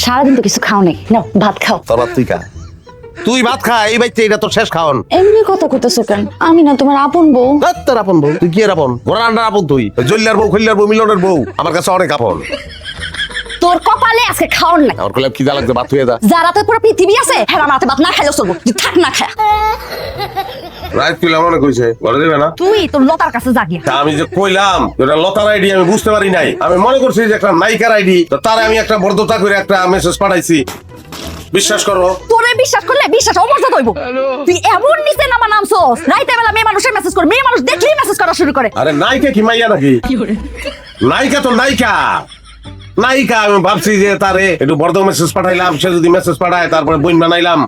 সারাদিন তো কিছু খাও নাই, নাও ভাত খাও। তোর তুই খা, তুই ভাত খা, এই বাইতে এটা তোর শেষ খাওন। এমনি কথা কইতেছো কেন? আমি না তোমার আপন বউ। তোর আপন বউ? তুই কি এর আপন? ঘোড়ার আন্ডার আপন তুই, জল্লার বউ, খল্লার বউ, মিলনের বউ আমার কাছে অনেক আপন। তোর কপালে আজকে খাওন নাই। আমার কইলাম খিদা লাগছে, ভাত হয়ে যা। যারা তো পুরো পৃথিবী আছে হ্যাঁ রাতে ভাত না খাইলেও চলবো, তুই থাক না খায়। রাত কইলাম মনে কইছে ঘরে দেবে না। তুই তোর লতার কাছে জাগিয়া। তা আমি যে কইলাম এটা লতার আইডি, আমি বুঝতে পারি নাই। আমি মনে করছি যে একটা নায়িকার আইডি, তো তারে আমি একটা বর্ধতা করে একটা মেসেজ পাঠাইছি। বিশ্বাস করো, তোরে বিশ্বাস করলে বিশ্বাস অমর্যাদা হইব। তুই এমন নিচে নামা নামছস, রাইতে বেলা মেয়ে মানুষের মেসেজ করে, মেয়ে মানুষ দেখলেই মেসেজ করা শুরু করে। আরে নায়িকা কি মাইয়া নাকি? নায়িকা তো নায়িকা, নায়িকা। আমি ভাবছি যে তারে একটু বর্ধ মেসেজ পাঠাইলাম, সে যদি মেসেজ পাঠায় তারপরে বইন বানাইলাম।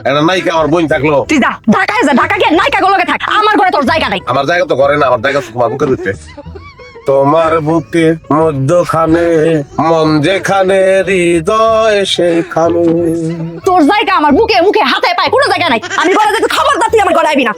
একটা নায়িকা আমার বইন থাকলো। তুই যা ঢাকায় যা, ঢাকা গিয়ে নায়িকা গুলোকে থাক, আমার ঘরে তোর জায়গা নাই। আমার জায়গা তো ঘরে না, আমার জায়গা তো তোমার বুকের ভিতরে। তোমার বুকে মধ্যখানে মন যেখানে, হৃদয় সেখানে। তোর জায়গা আমার বুকে মুখে হাতে পায় কোনো জায়গা নাই। আমি ঘরে যেতে খবরদার তুই আমার ঘরে আইবি না।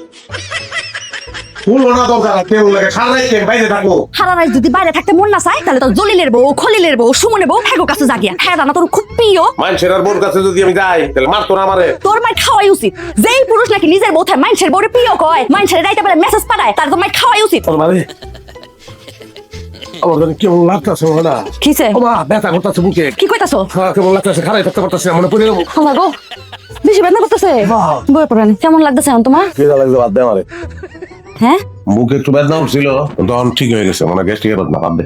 ফুলনা দরকার কেউ লাগে, সারাই বাইরে থাকো। সারা রাত যদি বাইরে থাকতে মন না চায় তাহলে তোর জলিলের বউ, খলিলের বউ, সুমনের বউ ফেগো কাছে জাগিয়া। হ্যাঁ জানা তোর খুব প্রিয়। মানুষের আর বোর কাছে যদি আমি যাই তাহলে মার তোর আমারে। তোর মাই খাওয়াই উচিত। যেই পুরুষ নাকি নিজের বউ থাকে মানুষের বউরে প্রিয় কয়, মানুষের রাইতে বেলা মেসেজ পাঠায়, তার তো মাই খাওয়াই উচিত। তোর মানে আমার জানি কেমন লাগতেছে না? কিসে? ওমা ব্যথা করতেছে বুকে। কি কইতাছো? কেমন লাগতেছে, খারাই থাকতে পারতেছি না, মনে পড়ে যাবো। আমার গো বেশি বেদনা করতেছে। বই পড়েন কেমন লাগতেছে এখন তোমার? কেদা লাগছে, বাদ দে আমারে। হ্যাঁ বুকে একটু বেদনা উঠছিল, তখন ঠিক হয়ে গেছে, মানে গ্যাস্ট্রিকের বেদনা, বাদ দে।